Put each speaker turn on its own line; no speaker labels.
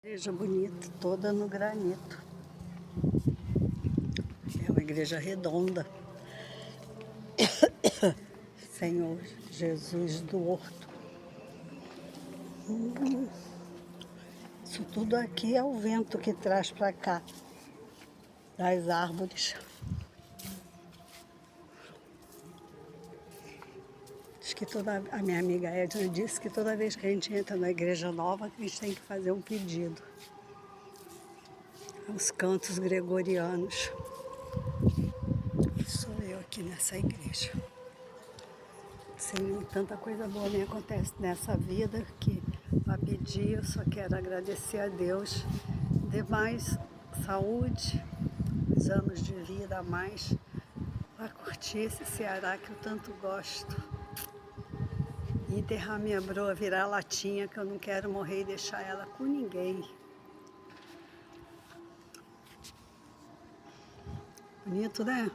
Igreja bonita, toda no granito. É uma igreja redonda. Senhor Jesus do Horto. Isso tudo aqui é o vento que traz para cá, das árvores. Diz que a minha amiga Edna disse que toda vez que a gente entra na igreja nova, a gente tem que fazer um pedido. Os cantos gregorianos. Sou eu aqui nessa igreja. Sim, tanta coisa boa me acontece nessa vida que a pedir eu só quero agradecer a Deus. Dê mais saúde, uns anos de vida a mais, para curtir esse Ceará que eu tanto gosto. E enterrar minha broa, virar latinha, que eu não quero morrer e deixar ela com ninguém. Bonito, né?